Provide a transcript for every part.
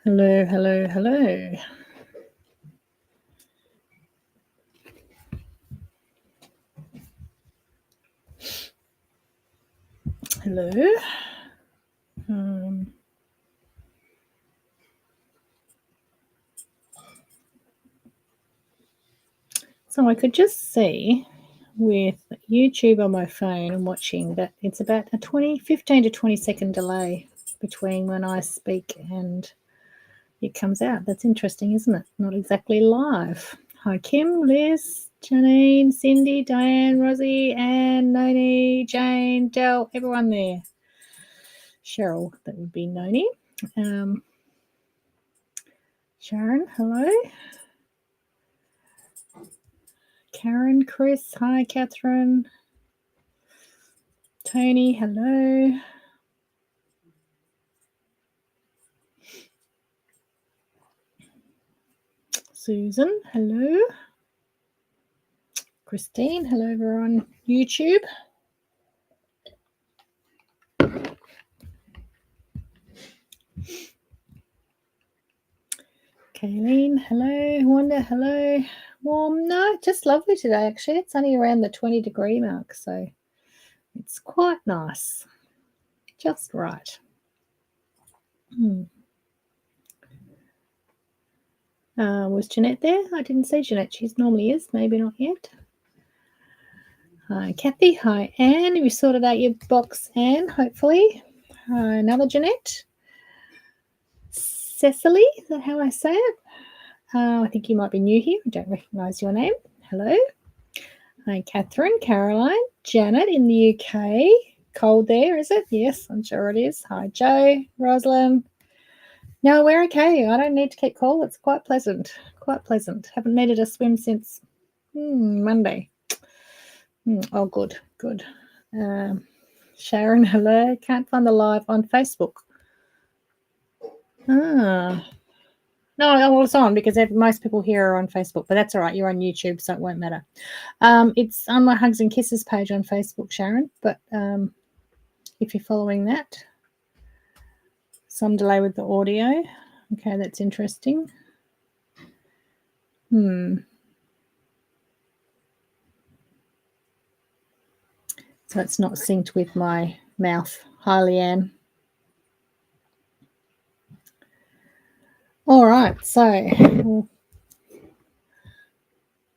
Hello, hello, hello. Hello. So I could just see with YouTube on my phone and watching that it's about a 15 to 20 second delay between when I speak and it comes out. That's interesting, isn't it? Not exactly live. Hi, Kim, Liz, Janine, Cindy, Diane, Rosie, Anne, Noni, Jane, Del, everyone there. Cheryl, that would be Noni. Sharon, hello. Karen, Chris, hi, Catherine. Tony, hello. Susan, hello. Christine, hello over on YouTube. Kayleen, hello. Wanda, hello. Warm, no, just lovely today actually. It's only around the 20 degree mark, so it's quite nice. Just right. Was Jeanette there? I didn't see Jeanette. She normally is, maybe not yet. Hi, Kathy. Hi, Anne. You sorted out your box, Anne, hopefully. Hi, another Jeanette. Cecily, is that how I say it? I think you might be new here. I don't recognise your name. Hello. Hi, Catherine, Caroline, Janet in the UK. Cold there, is it? Yes, I'm sure it is. Hi, Joe, Rosalind. No, we're okay. I don't need to keep cool. It's quite pleasant. Quite pleasant. Haven't needed a swim since Monday. Oh, good, good. Sharon, hello. Can't find the live on Facebook. No, well, it's on because most people here are on Facebook, but that's all right. You're on YouTube, so it won't matter. It's on my Hugs and Kisses page on Facebook, Sharon, but if you're following that, some delay with the audio. Okay, that's interesting. So it's not synced with my mouth. Hi, Leanne. All right, so we'll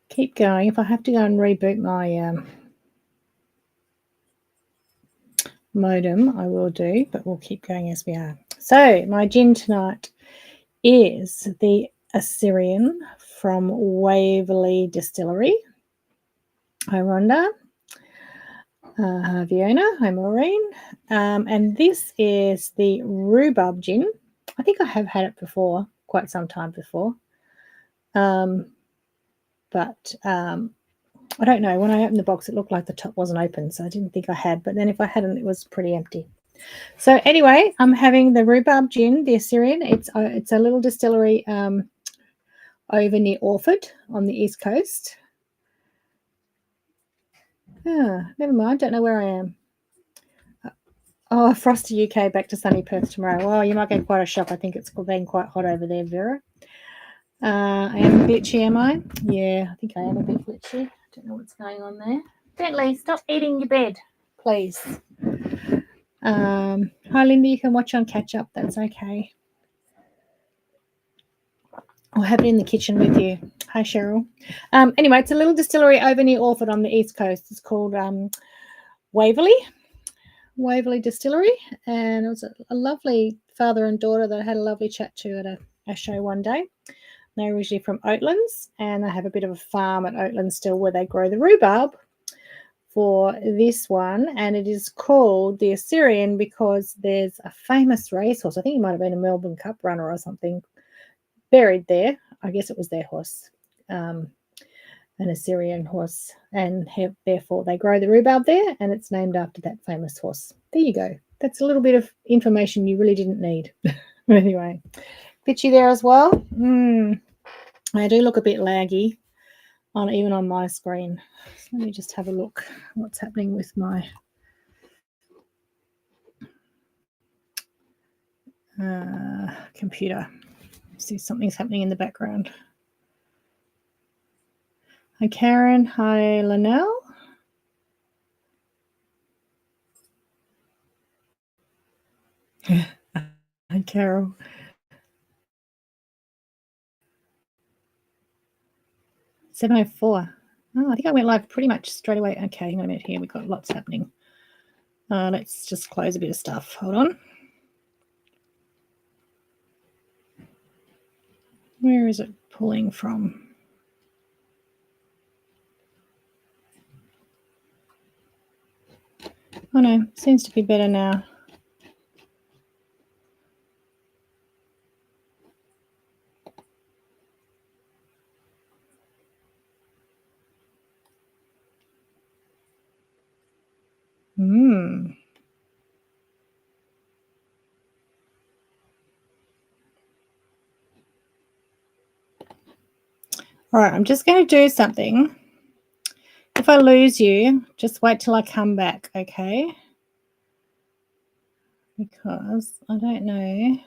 keep going. If I have to go and reboot my modem, I will do, but we'll keep going as we are. So my gin tonight is the Assyrian from Waverley Distillery. Hi, Rhonda. Hi, Fiona. Hi, Maureen. And this is the rhubarb gin. I think I have had it before, quite some time before. But I don't know. When I opened the box, it looked like the top wasn't open, so I didn't think I had. But then if I hadn't, it was pretty empty. So anyway, I'm having the rhubarb gin, the Assyrian. It's a little distillery over near Orford on the east coast. Never mind. Don't know where I am. Oh, frosty UK, back to sunny Perth tomorrow. Well, you might get quite a shock. I think it's been quite hot over there, Vera. I am glitchy, am I? Yeah, I think I am a bit glitchy. Don't know what's going on there. Bentley, stop eating your bed, please. Hi, Linda. You can watch on catch up. That's okay. I'll have it in the kitchen with you. Hi, Cheryl. Anyway, it's a little distillery over near Orford on the east coast. It's called Waverley Distillery, and it was a lovely father and daughter that I had a lovely chat to at a show one day. They're originally from Oatlands, and they have a bit of a farm at Oatlands still where they grow the rhubarb for this one, and it is called the Assyrian because there's a famous racehorse. I think he might have been a Melbourne Cup runner or something buried there. I guess it was their horse, an Assyrian horse, and therefore they grow the rhubarb there, and it's named after that famous horse. There you go. That's a little bit of information you really didn't need. Anyway, pitchy there as well. I do look a bit laggy even on my screen. So let me just have a look what's happening with my computer. See, something's happening in the background. Hi, Karen. Hi, Linnell. Hi, Carol. $7:04. Oh, I think I went live pretty much straight away. Okay, hang on a minute here. We've got lots happening. Let's just close a bit of stuff. Hold on. Where is it pulling from? Oh no, seems to be better now. All right, I'm just going to do something. If I lose you, just wait till I come back, okay? Because I don't know.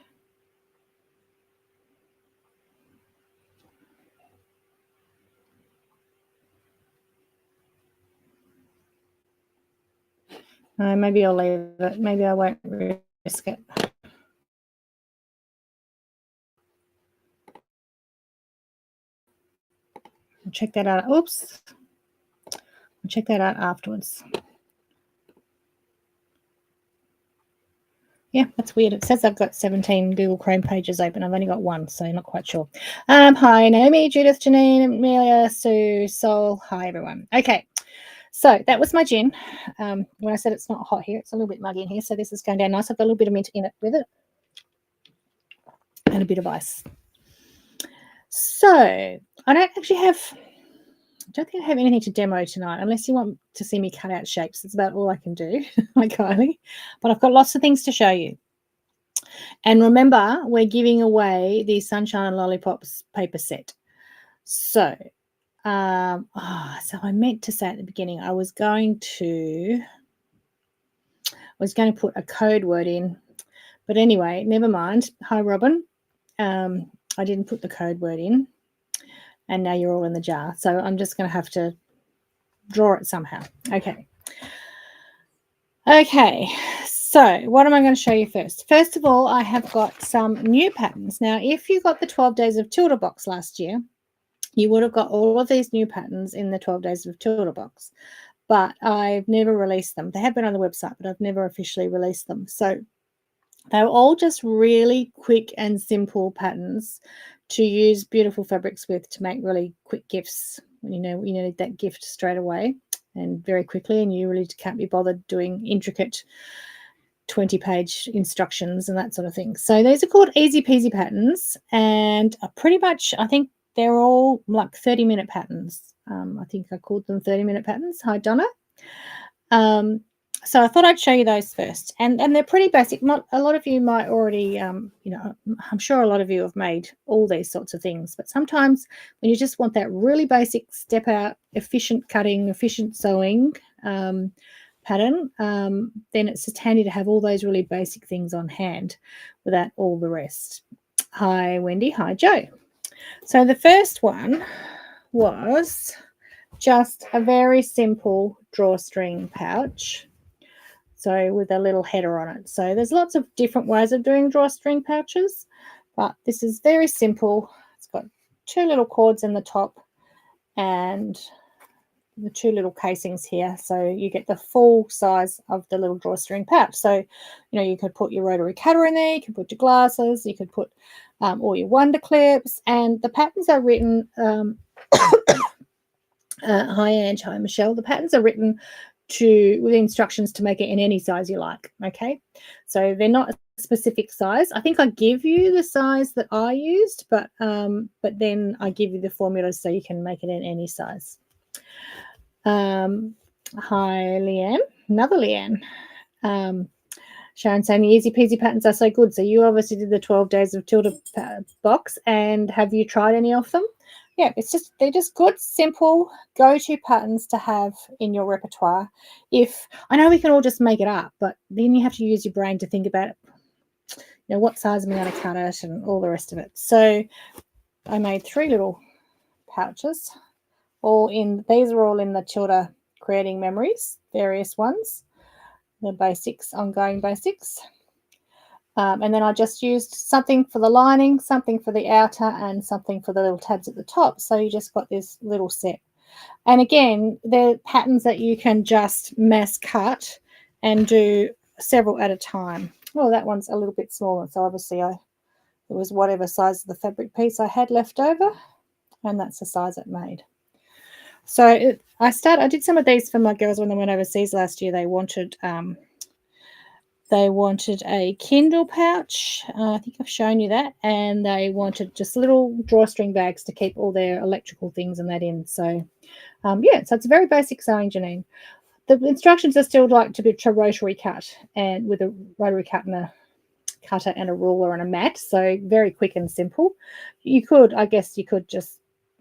Maybe I'll leave it. Maybe I won't risk it. I'll check that out. Oops. I'll check that out afterwards. Yeah, that's weird. It says I've got 17 Google Chrome pages open. I've only got one, so I'm not quite sure. Hi, Naomi, Judith, Janine, Amelia, Sue, Sol. Hi, everyone. Okay, so that was my gin. When I said it's not hot here, it's a little bit muggy in here, so this is going down nice. I've got a little bit of mint in it with it and a bit of ice. So I don't think I have anything to demo tonight, unless you want to see me cut out shapes. It's about all I can do, like Kylie. But I've got lots of things to show you. And remember, we're giving away the Sunshine Lollipops paper set. So, so I meant to say at the beginning, I was going to put a code word in. But anyway, never mind. Hi, Robin. I didn't put the code word in. And now you're all in the jar. So I'm just going to have to draw it somehow. Okay. So what am I going to show you first? First of all, I have got some new patterns. Now, if you got the 12 Days of Tilda box last year, you would have got all of these new patterns in the 12 Days of Tilda box. But I've never released them. They have been on the website, but I've never officially released them. So they were all just really quick and simple patterns to use beautiful fabrics with to make really quick gifts when you need that gift straight away and very quickly, and you really can't be bothered doing intricate 20-page instructions and that sort of thing. So these are called easy peasy patterns, and pretty much I think they're all like 30-minute patterns. I think I called them 30-minute patterns. Hi, Donna. So I thought I'd show you those first, and they're pretty basic. Not a lot of you might already, I'm sure a lot of you have made all these sorts of things, but sometimes when you just want that really basic step out, efficient cutting, efficient sewing pattern, then it's just handy to have all those really basic things on hand without all the rest. Hi, Wendy. Hi, Joe. So the first one was just a very simple drawstring pouch. So with a little header on it. So there's lots of different ways of doing drawstring pouches, but this is very simple. It's got two little cords in the top and the two little casings here. So you get the full size of the little drawstring pouch. So, you could put your rotary cutter in there, you could put your glasses, you could put all your wonder clips, and the patterns are written, hi Ange, hi Michelle, the patterns are written with instructions to make it in any size you like. Okay, so they're not a specific size. I think I give you the size that I used, but then I give you the formulas so you can make it in any size. Hi Leanne, another Leanne. Sharon saying the easy peasy patterns are so good. So you obviously did the 12 Days of Tilda box, and have you tried any of them? Yeah, they're just good, simple go-to patterns to have in your repertoire. I know we can all just make it up, but then you have to use your brain to think about it. you know, what size am I going to cut it and all the rest of it. So I made 3 little pouches, these are all in the Tilda Creating Memories, various ones, the basics, ongoing basics. And then I just used something for the lining, something for the outer, and something for the little tabs at the top. So you just got this little set. And again, they're patterns that you can just mass cut and do several at a time. Well, that one's a little bit smaller, so obviously it was whatever size of the fabric piece I had left over, and that's the size it made. So I did some of these for my girls when they went overseas last year. They wanted a Kindle pouch. I think I've shown you that. And they wanted just little drawstring bags to keep all their electrical things and that in. So, yeah, so it's a very basic sewing, Janine. The instructions are still like to be rotary cut and with a rotary cutter and a ruler and a mat. So very quick and simple. I guess you could just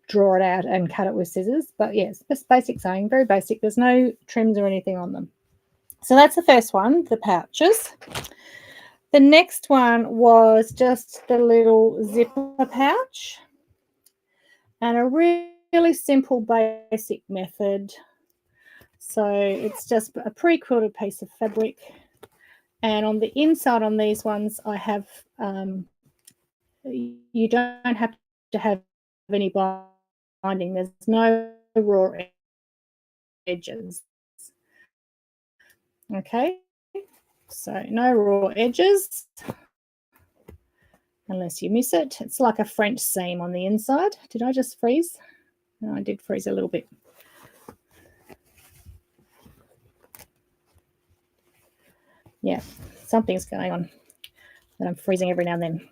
draw it out and cut it with scissors. But yes, yeah, just basic sewing, very basic. There's no trims or anything on them. So that's the first one, the pouches. The next one was just the little zipper pouch, and a really simple basic method. So it's just a pre-quilted piece of fabric, and on the inside on these ones I have, you don't have to have any binding. There's no raw edges. Okay, so no raw edges unless you miss it. It's like a French seam on the inside. Did I just freeze? No, I did freeze a little bit. Yeah, something's going on that I'm freezing every now and then.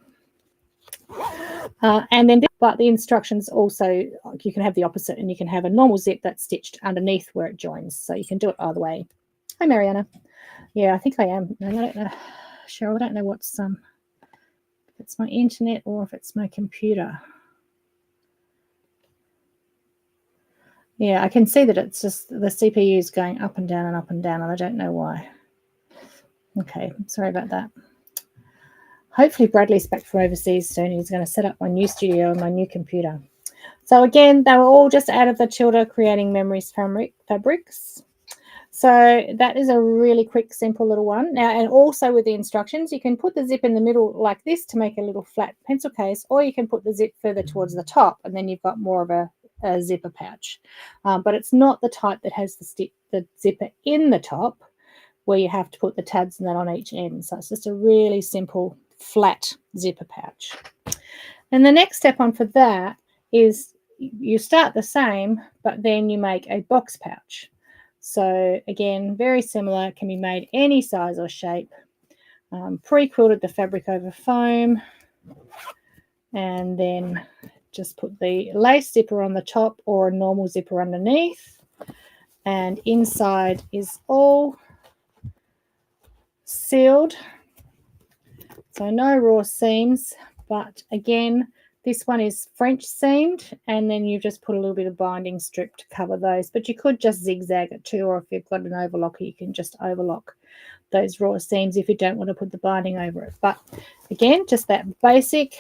And then, but the instructions also, you can have the opposite, and you can have a normal zip that's stitched underneath where it joins. So you can do it either way. Hi, Mariana. Yeah, I think I am. I don't know, Cheryl. I don't know what's if it's my internet or if it's my computer. Yeah, I can see that it's just the CPU is going up and down and up and down, and I don't know why. Okay, sorry about that. Hopefully Bradley's back from overseas soon. He's going to set up my new studio and my new computer. So again, they were all just out of the Tilda Creating Memories fabrics. So that is a really quick, simple little one. Now, and also with the instructions, you can put the zip in the middle like this to make a little flat pencil case, or you can put the zip further towards the top, and then you've got more of a zipper pouch. But it's not the type that has the zipper in the top, where you have to put the tabs and that on each end. So it's just a really simple, flat zipper pouch. And the next step on for that is you start the same, but then you make a box pouch. So again, very similar, can be made any size or shape. Pre-quilted the fabric over foam, and then just put the lace zipper on the top or a normal zipper underneath, and inside is all sealed, so no raw seams. But again, this one is French seamed, and then you just put a little bit of binding strip to cover those, but you could just zigzag it too, or if you've got an overlocker, you can just overlock those raw seams if you don't want to put the binding over it. But again, just that basic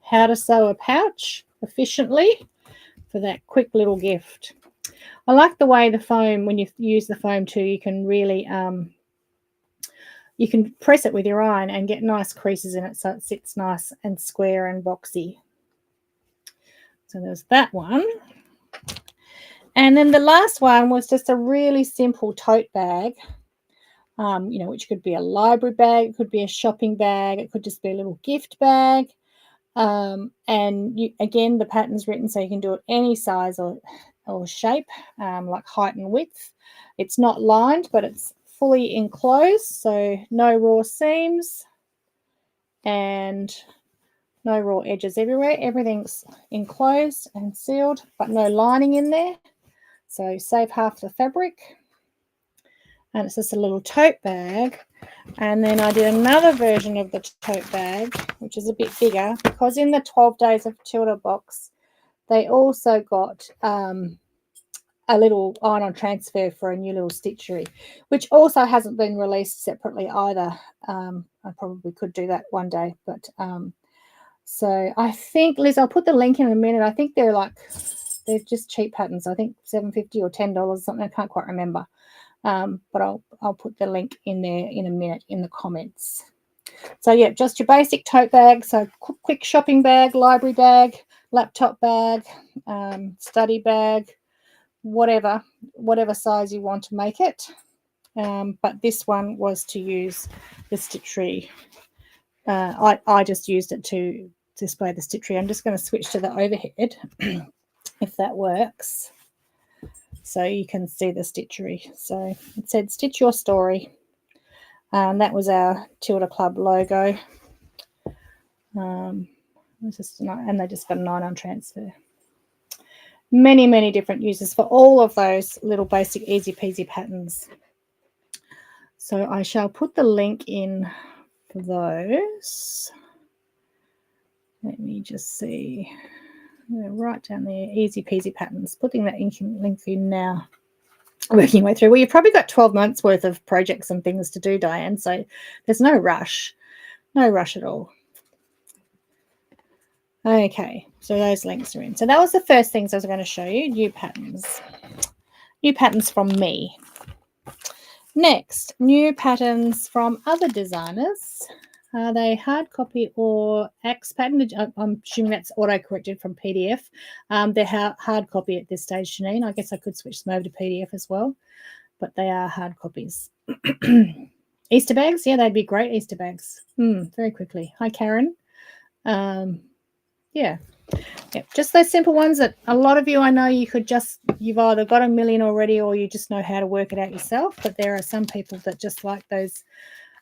how to sew a pouch efficiently for that quick little gift. I like the way the foam, when you use the foam too, you can really you can press it with your iron and get nice creases in it, so it sits nice and square and boxy. So there's that one. And then the last one was just a really simple tote bag, you know, which could be a library bag, it could be a shopping bag, it could just be a little gift bag. And again, the pattern's written so you can do it any size or shape, like height and width. It's not lined, but it's fully enclosed, so no raw seams and no raw edges everywhere. Everything's enclosed and sealed, but no lining in there, so save half the fabric. And it's just a little tote bag. And then I did another version of the tote bag, which is a bit bigger, because in the 12 Days of Tilda box, they also got a little iron-on transfer for a new little stitchery, which also hasn't been released separately either. I probably could do that one day. But so I think, Liz, I'll put the link in a minute. I think they're just cheap patterns. I think $7.50 or $10 something. I can't quite remember. But I'll put the link in there in a minute in the comments. So yeah, just your basic tote bag. So quick shopping bag, library bag, laptop bag, study bag, whatever size you want to make it. But this one was to use the stitchery. I just used it to display the stitchery. I'm just going to switch to the overhead if that works, so you can see the stitchery. So it said stitch your story. That was our Tilda Club logo. And they just got a 9 on transfer. Many different uses for all of those little basic easy peasy patterns. So I shall put the link in for those. Let me just see. Right down there, easy peasy patterns. Putting that link in now. Working your way through. Well, you've probably got 12 months worth of projects and things to do, Diane. So there's no rush. No rush at all. Okay, so those links are in. So that was the first things I was going to show you, new patterns. New patterns from me. Next, new patterns from other designers. Are they hard copy or Axe pattern? I'm assuming that's auto-corrected from PDF. They're hard copy at this stage, Janine. I guess I could switch them over to PDF as well, but they are hard copies. Easter bags? Yeah, they'd be great Easter bags. Very quickly. Hi, Karen. Yeah, just those simple ones that a lot of you, I know you've either got a million already or you just know how to work it out yourself, but there are some people that just like those.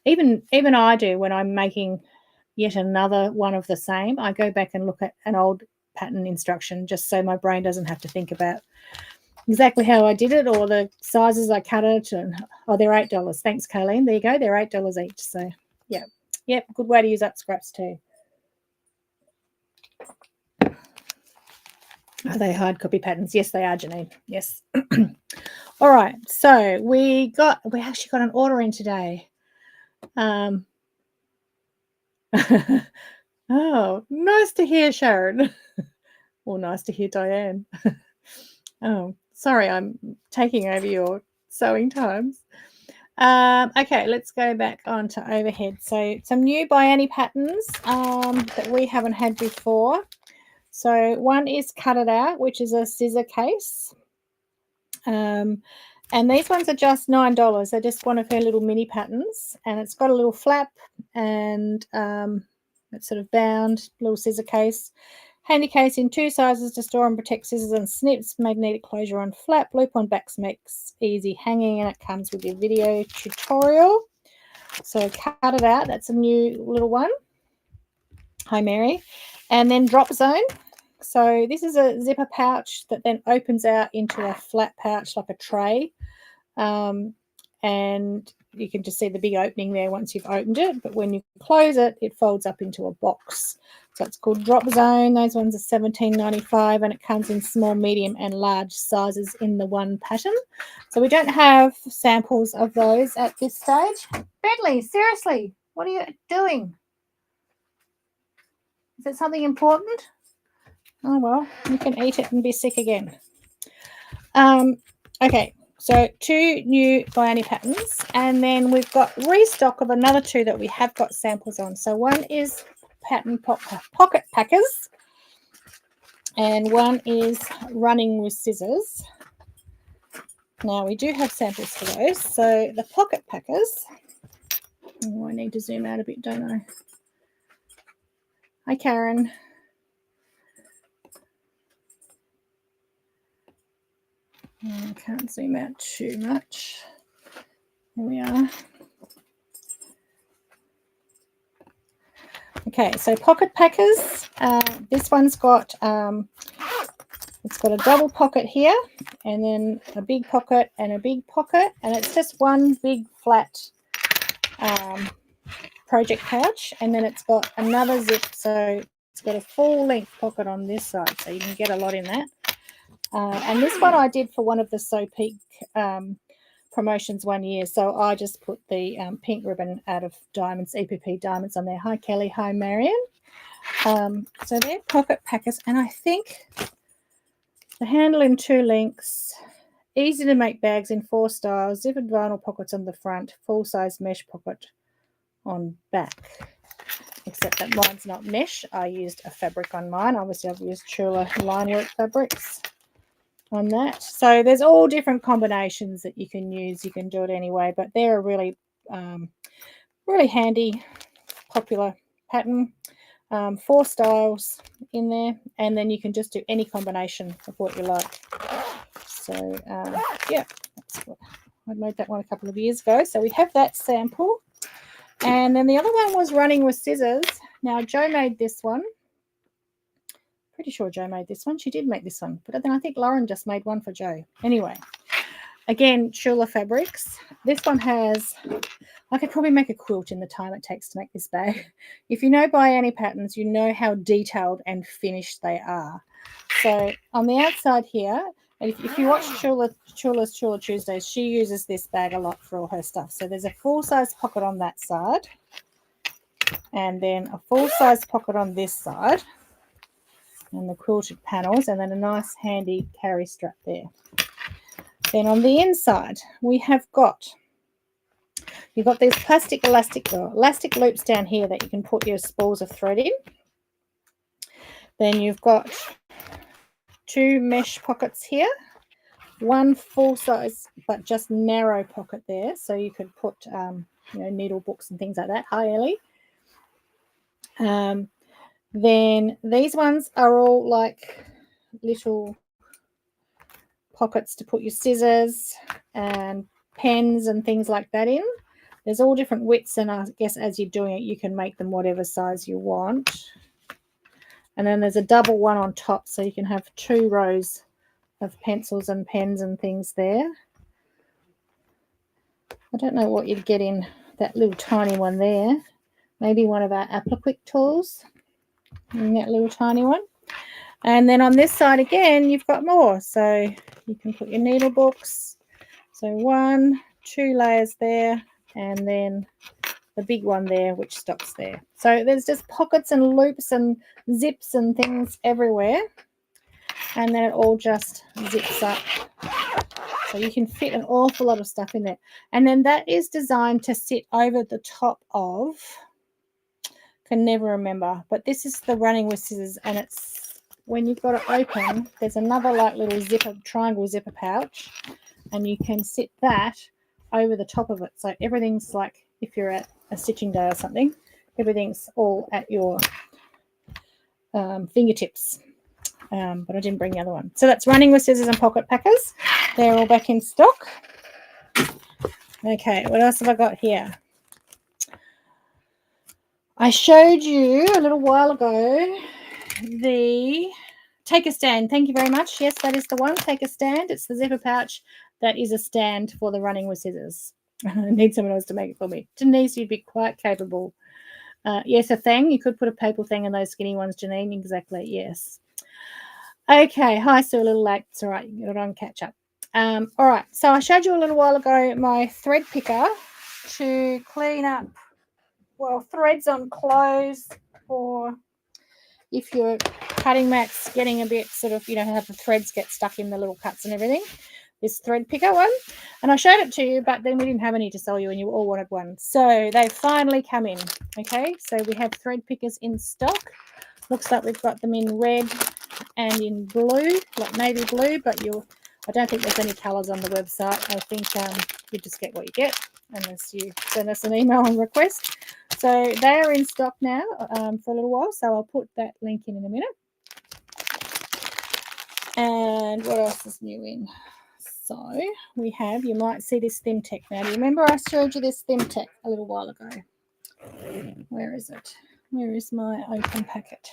Even I do when I'm making yet another one of the same. I go back and look at an old pattern instruction just so my brain doesn't have to think about exactly how I did it or the sizes I cut it. And they're $8. Thanks, Colleen. There you go. They're $8 each. So yeah, good way to use up scraps too. Are they hard copy patterns? Yes, they are, Janine. Yes. All right. So we actually got an order in today. Oh, nice to hear, Sharon. Or nice to hear, Diane. Oh, sorry, I'm taking over your sewing times. Okay, let's go back on to overhead. So some new Biani patterns that we haven't had before. So one is Cut It Out, which is a scissor case. And these ones are just $9. They're just one of her little mini patterns. And it's got a little flap and it's sort of bound, little scissor case. Handy case in 2 sizes to store and protect scissors and snips. Magnetic closure on flap. Loop on backs makes easy hanging. And it comes with your video tutorial. So Cut It Out. That's a new little one. Hi, Mary. And then Drop Zone. So this is a zipper pouch that then opens out into a flat pouch like a tray. And you can just see the big opening there once you've opened it. But when you close it, it folds up into a box. So it's called Drop Zone. Those ones are $17.95 and it comes in small, medium and large sizes in the one pattern. So we don't have samples of those at this stage. Bentley, seriously, what are you doing? Is it something important? Oh, well, you can eat it and be sick again. Okay, so 2 new Biani patterns. And then we've got restock of another 2 that we have got samples on. So one is pattern pocket packers. And one is running with scissors. Now, we do have samples for those. So the pocket packers. Oh, I need to zoom out a bit, don't I? Hi, Karen. I can't zoom out too much. Here we are. Okay, so pocket packers. This one's got it's got a double pocket here, and then a big pocket and a big pocket, and it's just one big flat project pouch, and then it's got another zip, so it's got a full length pocket on this side, so you can get a lot in that. And this one I did for one of the Sew Peak promotions one year, so I just put the pink ribbon out of Diamonds, EPP Diamonds on there. Hi, Kelly. Hi, Marion. So they're pocket packers, and I think the handle in 2 links, easy to make bags in 4 styles, zippered vinyl pockets on the front, full-size mesh pocket on back. Except that mine's not mesh. I used a fabric on mine. Obviously, I've used Chula linework fabrics on that. So there's all different combinations that you can use. You can do it anyway, but they're a really, really handy, popular pattern. 4 styles in there, and then you can just do any combination of what you like. So yeah, that's what I made that one a couple of years ago. So we have that sample, and then the other one was running with scissors. Now Jo made this one. Pretty sure Jo made this one. She did make this one, but then I think Lauren just made one for Jo. Anyway, again, Chula fabrics. This one has, I could probably make a quilt in the time it takes to make this bag. If you know buy any patterns, you know how detailed and finished they are. So on the outside here, and if you watch Chula's Chula Tuesdays, she uses this bag a lot for all her stuff. So there's a full-size pocket on that side, and then a full-size pocket on this side, and the quilted panels, and then a nice handy carry strap there. Then on the inside, we have got, you've got these plastic elastic loops down here that you can put your spools of thread in. Then you've got 2 mesh pockets here, 1 full size but just narrow pocket there, so you could put needle books and things like that. Hi, Ellie. Then these ones are all like little pockets to put your scissors and pens and things like that in. There's all different widths, and I guess as you're doing it, you can make them whatever size you want. And then there's a double one on top, so you can have 2 rows of pencils and pens and things there. I don't know what you'd get in that little tiny one there. Maybe one of our Appliquick tools in that little tiny one. And then on this side again, you've got more. So you can put your needle books. So 1, 2 layers there, and then the big one there, which stops there. So there's just pockets and loops and zips and things everywhere. And then it all just zips up. So you can fit an awful lot of stuff in there. And then that is designed to sit over the top of, can never remember, but this is the running with scissors, and it's, when you've got it open, there's another like little zipper, triangle zipper pouch, and you can sit that over the top of it. So everything's like, if you're at a stitching day or something, everything's all at your fingertips. But I didn't bring the other one. So that's running with scissors and pocket packers. They're all back in stock. Okay, what else have I got here? I showed you a little while ago the Take a Stand. Thank you very much. Yes, that is the one. Take a Stand. It's the zipper pouch that is a stand for the running with scissors. I need someone else to make it for me. Denise, you'd be quite capable. Yes, a thing. You could put a paper thing in those skinny ones, Janine. Exactly, yes. Okay, hi, Sue, a little late. It's all right. You can get it on catch up. All right, so I showed you a little while ago my thread picker to clean up, well, threads on clothes, or if your cutting mat's getting a bit sort of, have the threads get stuck in the little cuts and everything. This thread picker one, and I showed it to you, but then we didn't have any to sell you and you all wanted one. So they finally come in. Okay, so we have thread pickers in stock. Looks like we've got them in red and in blue, like navy blue, but I don't think there's any colours on the website. I think you just get what you get unless you send us an email and request. So they are in stock now for a little while, so I'll put that link in a minute. And what else is new in? So we have, you might see this ThimTech now. Do you remember I showed you this ThimTech a little while ago? Where is it? Where is my open packet?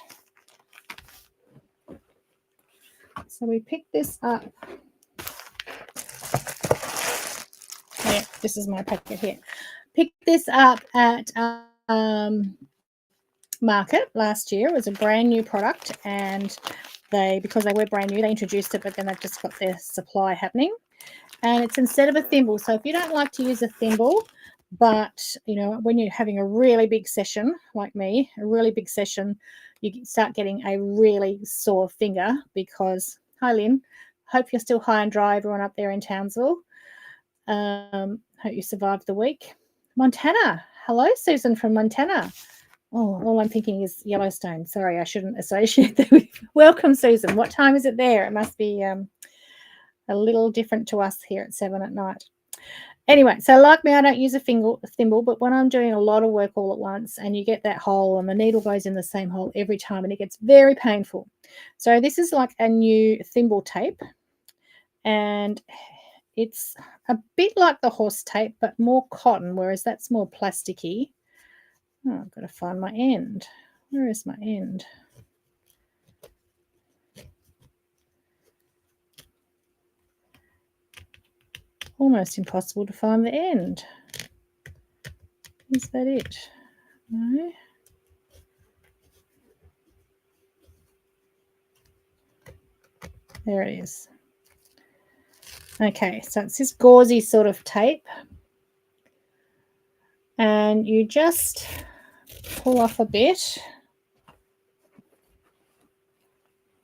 So we picked this up. Yeah, this is my packet here. Picked this up at Market last year. It was a brand new product, and because they were brand new, they introduced it, but then they've just got their supply happening. And it's instead of a thimble. So if you don't like to use a thimble, but, you know, when you're having a really big session, like me, a really big session, you start getting a really sore finger because, hi, Lynn, hope you're still high and dry, everyone up there in Townsville. Hope you survived the week. Montana. Hello, Susan from Montana. Oh, all I'm thinking is Yellowstone. Sorry, I shouldn't associate that with. Welcome, Susan. What time is it there? It must be a little different to us here at 7 at night. Anyway, so like me, I don't use a thimble, but when I'm doing a lot of work all at once and you get that hole and the needle goes in the same hole every time and it gets very painful. So this is like a new thimble tape, and it's a bit like the horse tape, but more cotton, whereas that's more plasticky. Oh, I've got to find my end. Where is my end? Almost impossible to find the end. Is that it? No. There it is. Okay, so it's this gauzy sort of tape. And you just pull off a bit.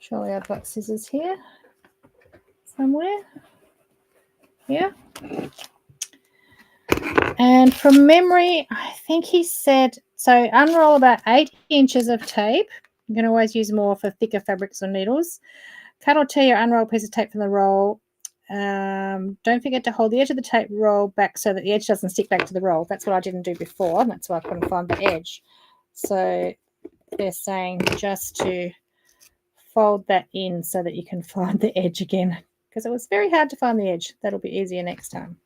Surely I've got scissors here somewhere. Yeah. And from memory, I think he said, so unroll about 8 inches of tape. You can always use more for thicker fabrics or needles. Cut or tear your unrolled piece of tape from the roll. Don't forget to hold the edge of the tape roll back so that the edge doesn't stick back to the roll. That's what I didn't do before, and that's why I couldn't find the edge. So they're saying just to fold that in so that you can find the edge again, because it was very hard to find the edge. That'll be easier next time.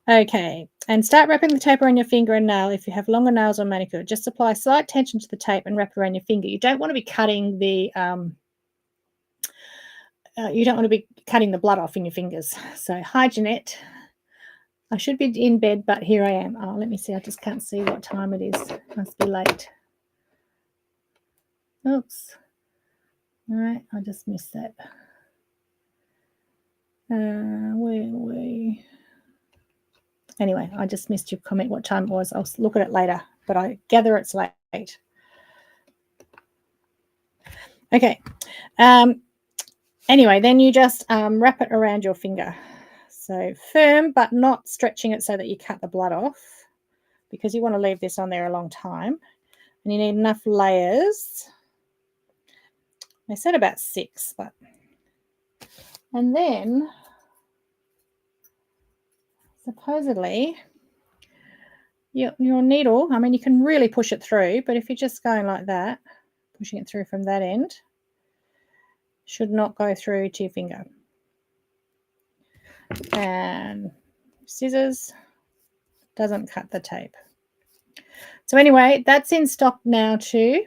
Okay, and start wrapping the tape around your finger and nail. If you have longer nails or manicure, just apply slight tension to the tape and wrap it around your finger. You don't want to be cutting the blood off in your fingers. So hi, Jeanette. I should be in bed, but here I am. Oh, let me see. I just can't see what time it is. Must be late. Oops. All right, I just missed that. Where are we? Anyway, I just missed your comment what time it was. I'll look at it later, but I gather it's late. Okay. Anyway, then you just wrap it around your finger. So firm, but not stretching it so that you cut the blood off, because you want to leave this on there a long time. And you need enough layers. They said about 6, but... And then, supposedly, your needle, I mean, you can really push it through, but if you're just going like that, pushing it through from that end, should not go through to your finger. And scissors doesn't cut the tape. So anyway, that's in stock now too.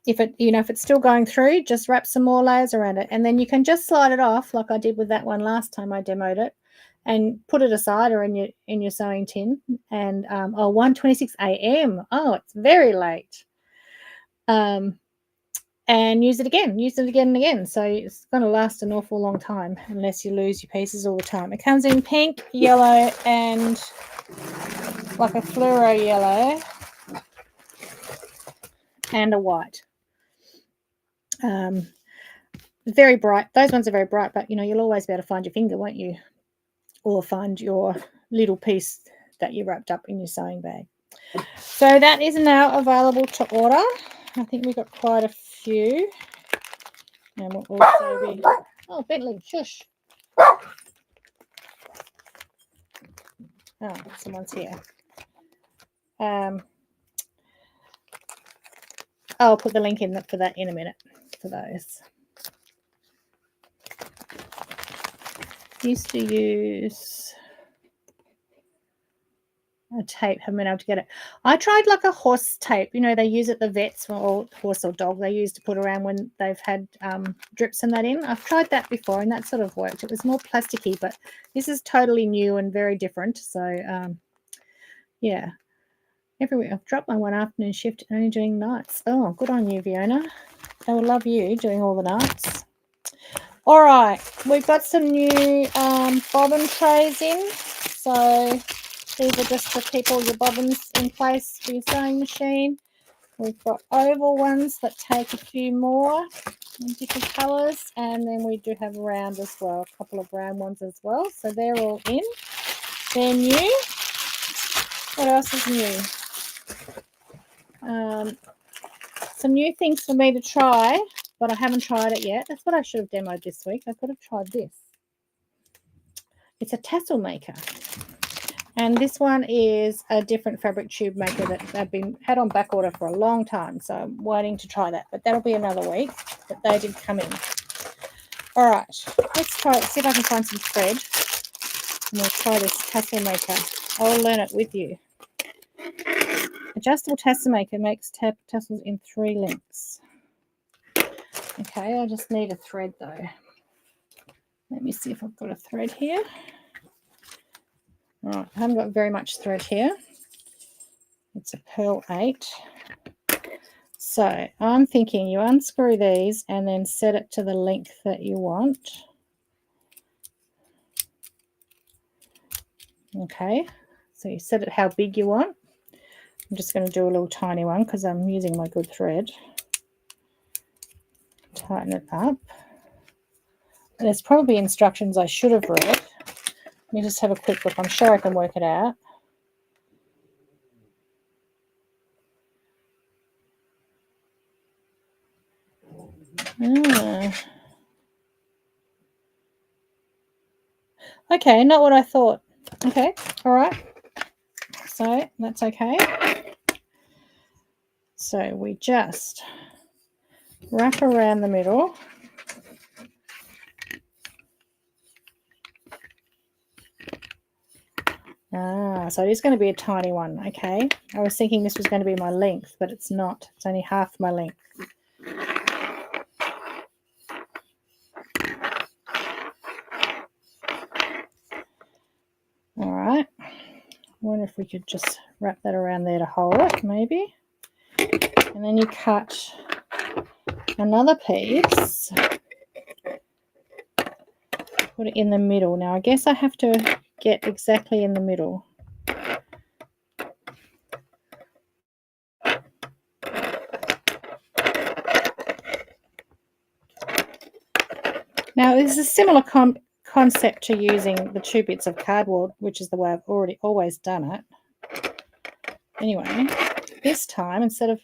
If it's still going through, just wrap some more layers around it, and then you can just slide it off like I did with that one last time I demoed it, and put it aside or in your sewing tin. And 1:26 a.m. Oh, it's very late. And use it again and again. So it's going to last an awful long time unless you lose your pieces all the time. It comes in pink, yellow, and like a fluoro yellow, and a white. Very bright. Those ones are very bright, but you'll always be able to find your finger, won't you? Or find your little piece that you wrapped up in your sewing bag. So that is now available to order. I think we've got quite a few. And we'll also be... Oh, Bentley, shush. Oh, someone's here. I'll put the link in for that in a minute for those. Used to use a tape, haven't been able to get it. I tried like a horse tape. They use it, the vets, or horse or dog, they use to put around when they've had drips and that in. I've tried that before and that sort of worked. It was more plasticky, but this is totally new and very different. So, yeah. Everywhere. I've dropped my one afternoon shift and only doing nights. Oh, good on you, Fiona. They will love you doing all the nights. All right, we've got some new bobbin trays in. So these are just to keep all your bobbins in place for your sewing machine. We've got oval ones that take a few more in different colours, and then we do have round as well, a couple of round ones as well. So they're all in. They're new. What else is new? Some new things for me to try, but I haven't tried it yet. That's what I should have demoed this week. I could have tried this. It's a tassel maker. And this one is a different fabric tube maker that I've been had on back order for a long time. So I'm waiting to try that. But that'll be another week. But they did come in. All right. Let's try it. See if I can find some thread. And we'll try this tassel maker. I'll learn it with you. Adjustable tassel maker makes tassels in 3 lengths. Okay, I just need a thread though. Let me see if I've got a thread here. All right, I haven't got very much thread here. It's a pearl 8. So I'm thinking you unscrew these and then set it to the length that you want. Okay, so you set it how big you want. I'm just going to do a little tiny one because I'm using my good thread. Tighten it up. And there's probably instructions I should have read. Let me just have a quick look. I'm sure I can work it out. Okay, not what I thought. Okay, all right. So that's okay. So we just wrap around the middle. So it is going to be a tiny one. Okay, I was thinking this was going to be my length, but it's not. It's only half my length. All right. I wonder if we could just wrap that around there to hold it, maybe. And then you cut another piece. Put it in the middle. Now, I guess I have to get exactly in the middle. Now, this is a similar concept to using the 2 bits of cardboard, which is the way I've always done it. Anyway, this time, instead of,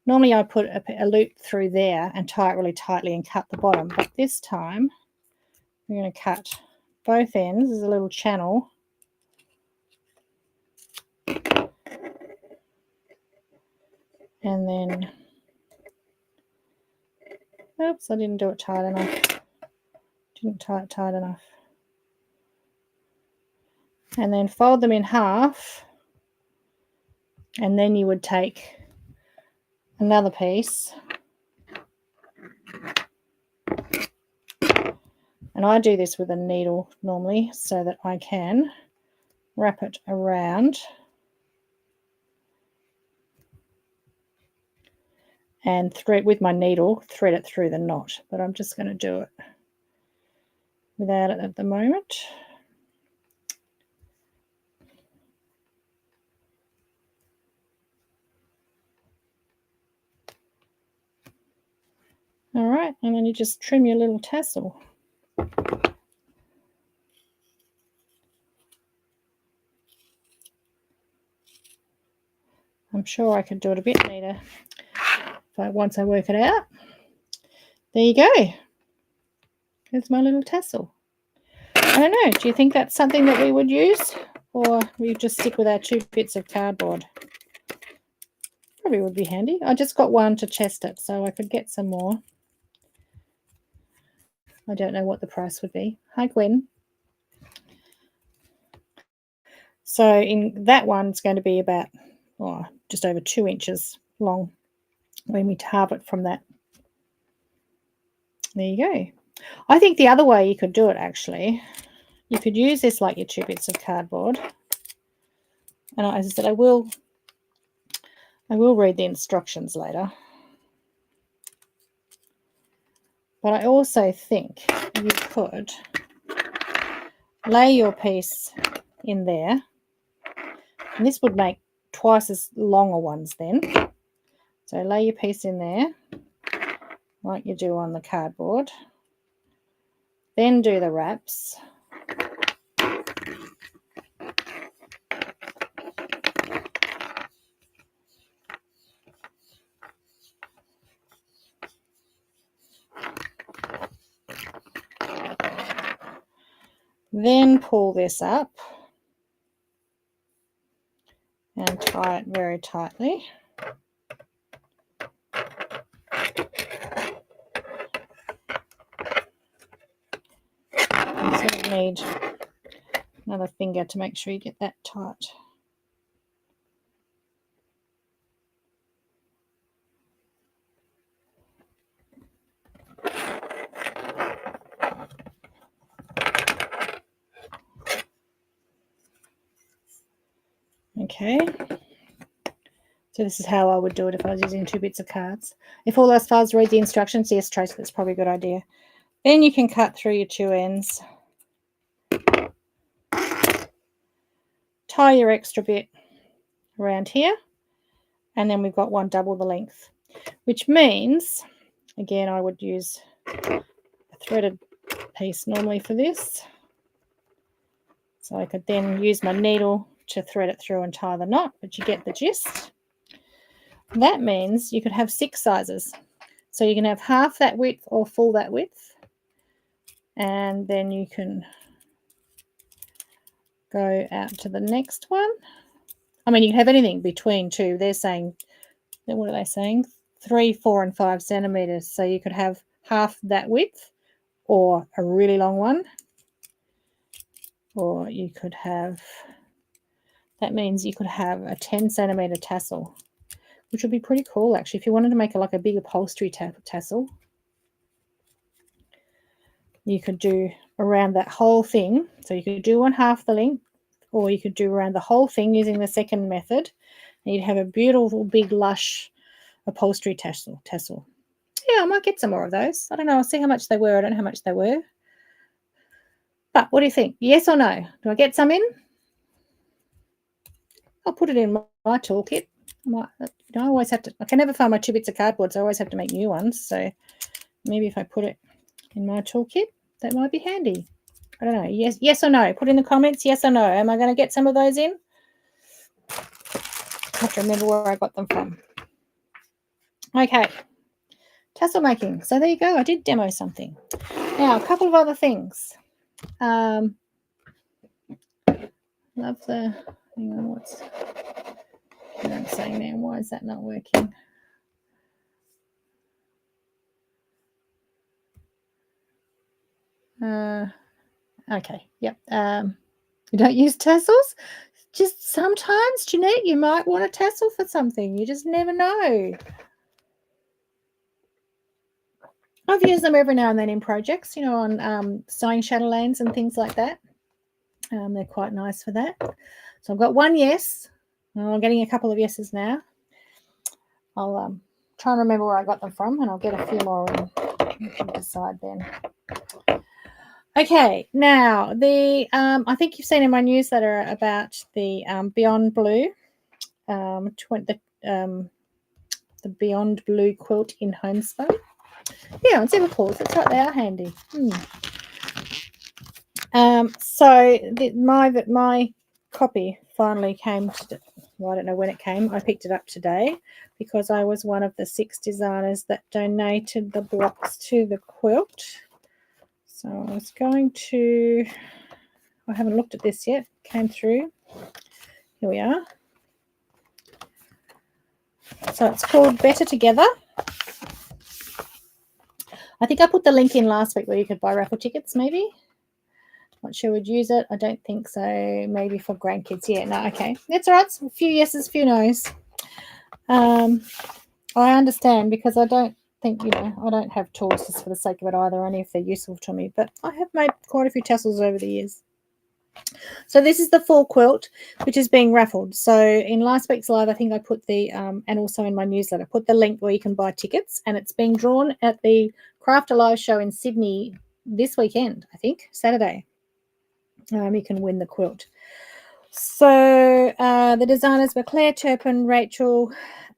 normally I put a loop through there and tie it really tightly and cut the bottom, but this time we're going to cut both ends. There's a little channel. And then, oops, I didn't do it tight enough. Didn't tie it tight enough. And then fold them in half. And then you would take another piece. And I do this with a needle normally so that I can wrap it around and thread with my needle, thread it through the knot. But I'm just going to do it without it at the moment. All right, and then you just trim your little tassel. I'm sure I could do it a bit neater once I work it out. There you go. There's my little tassel. I don't know, do you think that's something that we would use? Or we just stick with our 2 bits of cardboard? Probably would be handy. I just got one to test it, so I could get some more. I don't know what the price would be. Hi, Gwen. So in that one, it's going to be about just over 2 inches long when we halve it from that. There you go. I think the other way you could do it, actually, you could use this like your 2 bits of cardboard. And as I said, I will read the instructions later. But I also think you could lay your piece in there. And this would make twice as longer ones then. So lay your piece in there like you do on the cardboard. Then do the wraps. Then pull this up and tie it very tightly. You sort of need another finger to make sure you get that tight. Okay, so this is how I would do it if I was using 2 bits of cards. If all those files read the instructions, yes, Tracy, that's probably a good idea. Then you can cut through your 2 ends. Tie your extra bit around here, and then we've got one double the length, which means, again, I would use a threaded piece normally for this. So I could then use my needle to thread it through and tie the knot, but you get the gist. That means you could have 6 sizes. So you can have half that width or full that width. And then you can go out to the next one. I mean, you can have anything between 2. They're saying, what are they saying? 3, 4, and 5 centimeters. So you could have half that width or a really long one. Or you could have, that means you could have a 10 centimeter tassel, which would be pretty cool actually if you wanted to make like a big upholstery tassel. You could do around that whole thing. So you could do on half the length, or you could do around the whole thing using the second method, and you'd have a beautiful big lush upholstery tassel. Yeah, I might get some more of those. I don't know. I'll see how much they were. I don't know how much they were. But what do you think? Yes or no? Do I get some in? I'll put it in my toolkit. I always have to, I can never find my 2 bits of cardboard, so I always have to make new ones. So maybe if I put it in my toolkit, that might be handy. I don't know. Yes or no? Put in the comments, yes or no. Am I going to get some of those in? I have to remember where I got them from. Okay. Tassel making. So there you go. I did demo something. Now, a couple of other things. Love the, hang on, what's I'm saying now? Why is that not working? Okay, yep. You don't use tassels? Just sometimes, Jeanette, you might want a tassel for something. You just never know. I've used them every now and then in projects, you know, on sewing chatelaines and things like that. They're quite nice for that. So I've got one yes. I'm getting a couple of yeses now. I'll try and remember where I got them from, and I'll get a few more in. You can decide then. Okay, now the I think you've seen in my newsletter about the Beyond Blue, the Beyond Blue quilt in homespun. Yeah, on Zipperpulls. That's right, they are handy. So my copy finally came to, well, I don't know when it came. I picked it up today because I was one of the 6 designers that donated the blocks to the quilt. So I was going to, I haven't looked at this yet. Came through. Here we are. So it's called Better Together. I think I put the link in last week where you could buy raffle tickets, maybe. Not sure would use it. I don't think so. Maybe for grandkids. Yeah, no, okay. That's all right. A few yeses, few no's. I understand because I don't think, you know, I don't have tools just for the sake of it either, only if they're useful to me. But I have made quite a few tassels over the years. So this is the full quilt, which is being raffled. So in last week's live, I think I put the, and also in my newsletter, put the link where you can buy tickets, and it's being drawn at the Craft Alive show in Sydney this weekend, I think, Saturday. You can win the quilt. So the designers were Claire Turpin, Rachel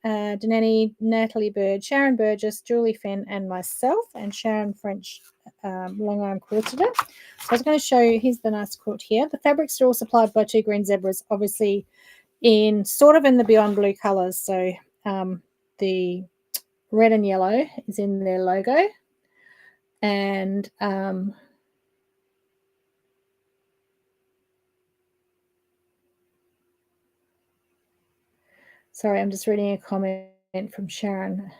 Deneni, Natalie Bird, Sharon Burgess, Julie Fenn, and myself, and Sharon French, long arm quilted it. So I was going to show you, here's the nice quilt here. The fabrics are all supplied by Two Green Zebras, obviously in the Beyond Blue colours. So the red and yellow is in their logo, and sorry, I'm just reading a comment from Sharon.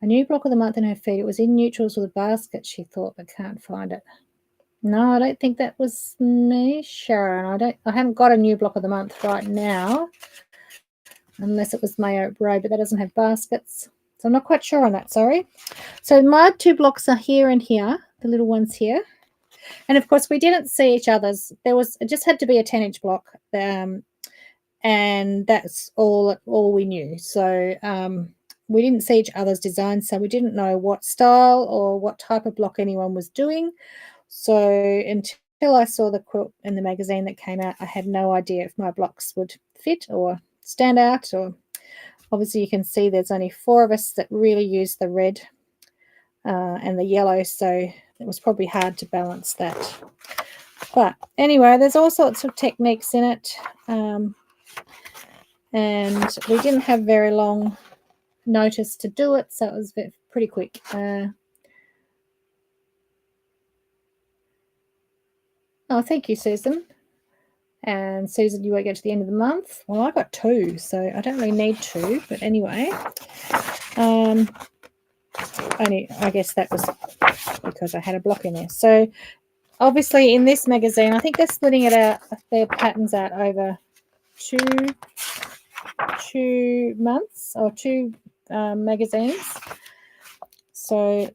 A new block of the month in her feed. It was in neutrals with a basket, she thought, but can't find it. No, I don't think that was me, Sharon. I haven't got a new block of the month right now, unless it was Mayo Road, but that doesn't have baskets. So I'm not quite sure on that, sorry. So my two blocks are here and here, the little ones here. And of course we didn't see each other's. It just had to be a 10-inch block. And that's all we knew. So we didn't see each other's designs, so we didn't know what style or what type of block anyone was doing. So until I saw the quilt in the magazine that came out, I had no idea if my blocks would fit or stand out. Or obviously you can see there's only 4 of us that really use the red and the yellow, so it was probably hard to balance that. But anyway, there's all sorts of techniques in it. And we didn't have very long notice to do it, so it was pretty quick. Oh, thank you, Susan. And Susan, you won't get to the end of the month. Well, I got 2, so I don't really need 2, but anyway. Only, I guess that was because I had a block in there. So obviously in this magazine, I think they're splitting it out, their patterns out over 2 months or 2 magazines. So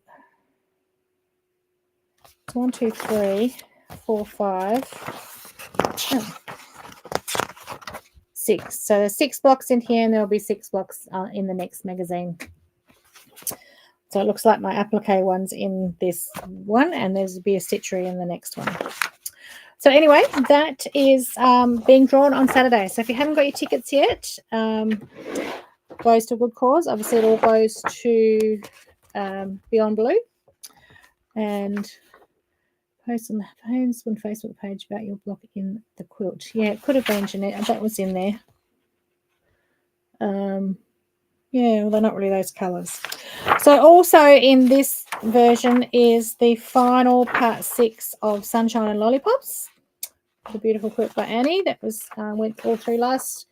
1, 2, 3, 4, 5, 6. So there's 6 blocks in here, and there'll be 6 blocks in the next magazine. So it looks like my applique one's in this one, and there's be a stitchery in the next one. So anyway, that is being drawn on Saturday. So if you haven't got your tickets yet, goes to a good cause. Obviously, it all goes to Beyond Blue. And post on the Facebook page about your block in the quilt. Yeah, it could have been Jeanette. That was in there. Yeah, well, they're not really those colours. So also in this version is the final part 6 of Sunshine and Lollipops, the beautiful quilt by Annie that was went all through last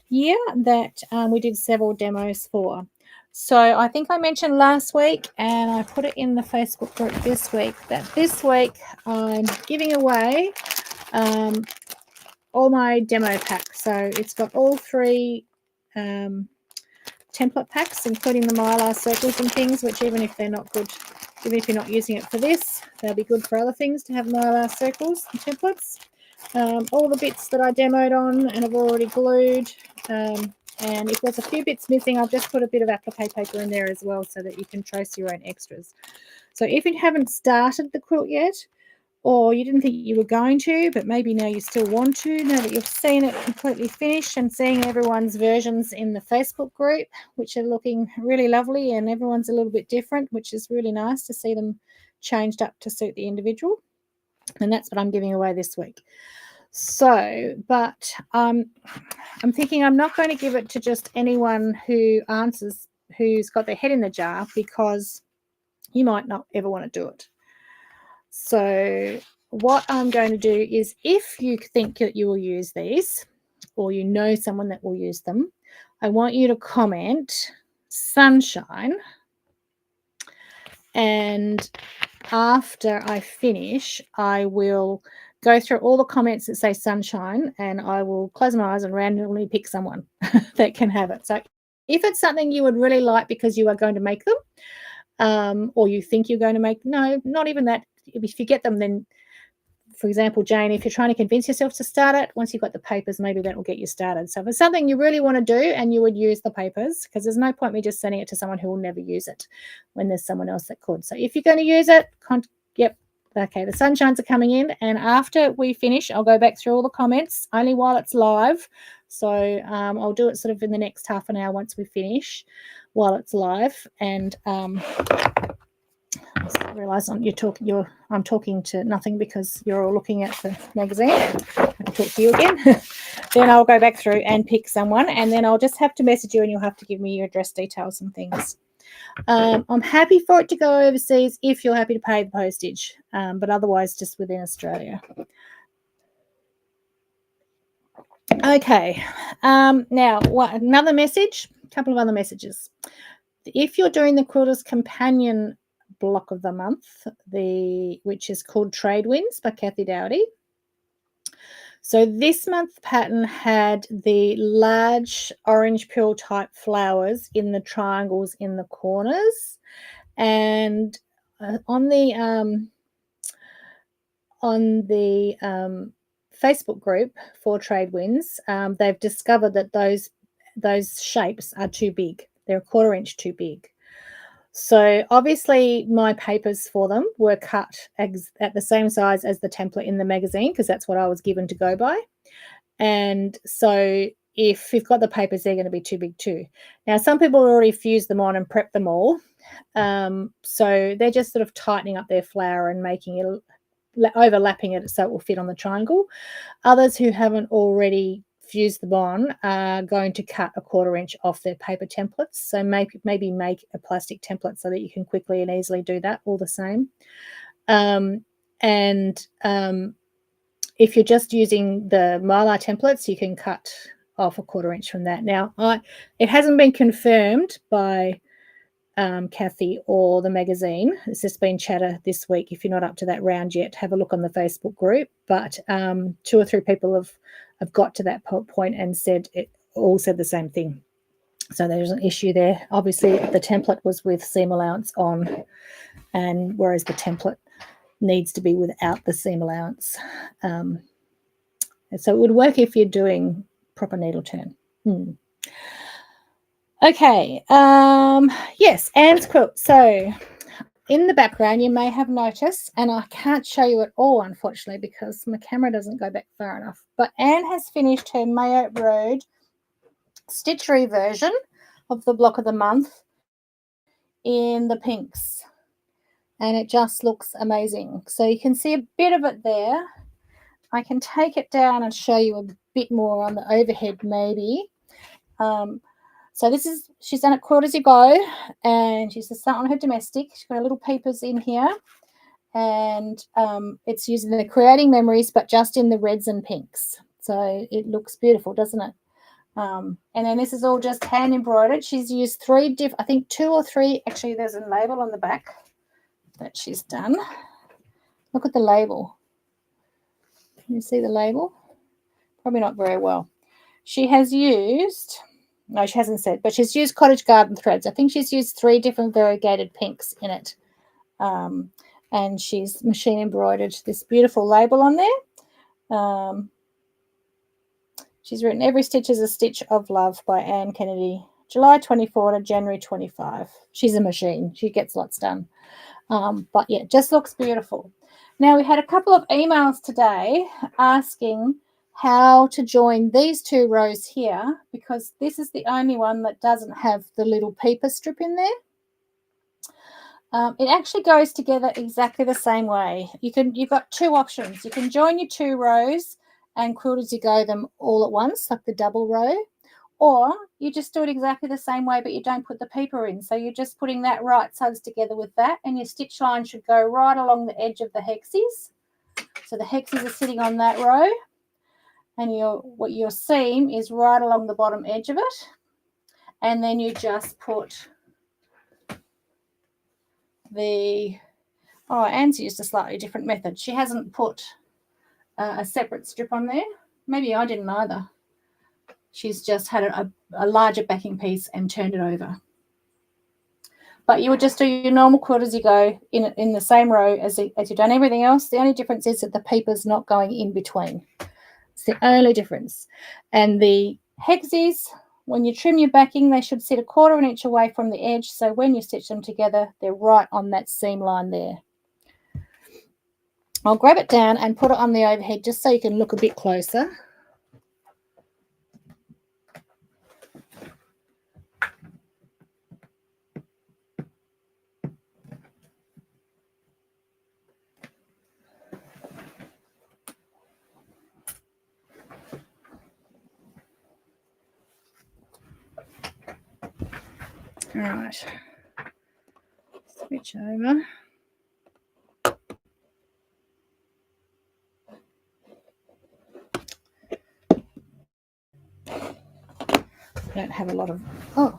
year, that we did several demos for. So I think I mentioned last week, and I put it in the Facebook group this week, that this week I'm giving away all my demo packs. So it's got all 3 template packs, including the mylar circles and things, which even if they're not good, even if you're not using it for this, they'll be good for other things to have mylar circles and templates. All the bits that I demoed on and have already glued, and if there's a few bits missing, I've just put a bit of applique paper in there as well so that you can trace your own extras. So if you haven't started the quilt yet, or you didn't think you were going to, but maybe now you still want to, now that you've seen it completely finished and seeing everyone's versions in the Facebook group, which are looking really lovely, and everyone's a little bit different, which is really nice to see them changed up to suit the individual. And that's what I'm giving away this week. So, but I'm thinking I'm not going to give it to just anyone who answers, who's got their head in the jar, because you might not ever want to do it. So what I'm going to do is, if you think that you will use these, or you know someone that will use them, I want you to comment Sunshine, and after I finish, I will go through all the comments that say Sunshine, and I will close my eyes and randomly pick someone that can have it. So if it's something you would really like because you are going to make them, or you think you're going to make, no, not even that. If you get them, then for example, Jane, if you're trying to convince yourself to start it, once you've got the papers, maybe that will get you started. So if it's something you really want to do and you would use the papers, because there's no point me just sending it to someone who will never use it when there's someone else that could. So if you're going to use it, yep, okay, the sunshines are coming in, and after we finish, I'll go back through all the comments, only while it's live. So I'll do it sort of in the next half an hour once we finish, while it's live. And I realise I'm talking to nothing because you're all looking at the magazine. I can talk to you again. Then I'll go back through and pick someone, and then I'll just have to message you, and you'll have to give me your address details and things. I'm happy for it to go overseas if you're happy to pay the postage, but otherwise just within Australia. Okay. Now, another message, a couple of other messages. If you're doing the Quilter's Companion block of the month, which is called Trade Winds by Kathy Dowdy. So this month's pattern had the large orange peel type flowers in the triangles in the corners, and on the Facebook group for Trade Winds, they've discovered that those shapes are too big. They're 1/4 inch too big. So obviously my papers for them were cut at the same size as the template in the magazine, because that's what I was given to go by. And so if you've got the papers, they're going to be too big too. Now, some people already fused them on and prepped them all. So they're just sort of tightening up their flower and making it, overlapping it so it will fit on the triangle. Others who haven't already fuse them on are going to cut 1/4 inch off their paper templates. So maybe make a plastic template so that you can quickly and easily do that all the same. If you're just using the Mylar templates, you can cut off 1/4 inch from that. Now, it hasn't been confirmed by Kathy or the magazine. It's just been chatter this week. If you're not up to that round yet, have a look on the Facebook group. But 2 or 3 people have got to that point and all said the same thing. So there's an issue there. Obviously, the template was with seam allowance on, and whereas the template needs to be without the seam allowance. And so it would work if you're doing proper needle turn. Okay, yes, Anne's quilt. So in the background, you may have noticed, and I can't show you it all, unfortunately, because my camera doesn't go back far enough, but Anne has finished her Mayo Road stitchery version of the block of the month in the pinks, and it just looks amazing. So you can see a bit of it there. I can take it down and show you a bit more on the overhead maybe. So she's done it quilt as you go, and she's just starting on her domestic. She's got her little peepers in here, and it's using the Creating Memories, but just in the reds and pinks. So it looks beautiful, doesn't it? And then this is all just hand embroidered. She's used 3 I think 2 or 3. Actually, there's a label on the back that she's done. Look at the label. Can you see the label? Probably not very well. She has used... No, she hasn't said, but she's used Cottage Garden threads. I think she's used 3 different variegated pinks in it. And she's machine embroidered this beautiful label on there. She's written, "Every stitch is a stitch of love" by Anne Kennedy, July 24 to January 25. She's a machine. She gets lots done. But yeah, just looks beautiful. Now, we had a couple of emails today asking how to join these 2 rows here, because this is the only one that doesn't have the little peeper strip in there. It actually goes together exactly the same way. You've got 2 options. You can join your 2 rows and quilt as you go them all at once, like the double row, or you just do it exactly the same way, but you don't put the peeper in. So you're just putting that right sides together with that, and your stitch line should go right along the edge of the hexes. So the hexes are sitting on that row, and your seam is right along the bottom edge of it, and then you just put Anne's used a slightly different method. She hasn't put a separate strip on there. Maybe I didn't either. She's just had a larger backing piece and turned it over. But you would just do your normal quilt as you go in the same row as you've done everything else. The only difference is that the paper's not going in between. It's the only difference. And the hexes, when you trim your backing, they should sit 1/4 inch away from the edge. So when you stitch them together, they're right on that seam line there. I'll grab it down and put it on the overhead just so you can look a bit closer. All right, switch over. I don't have a lot of, oh,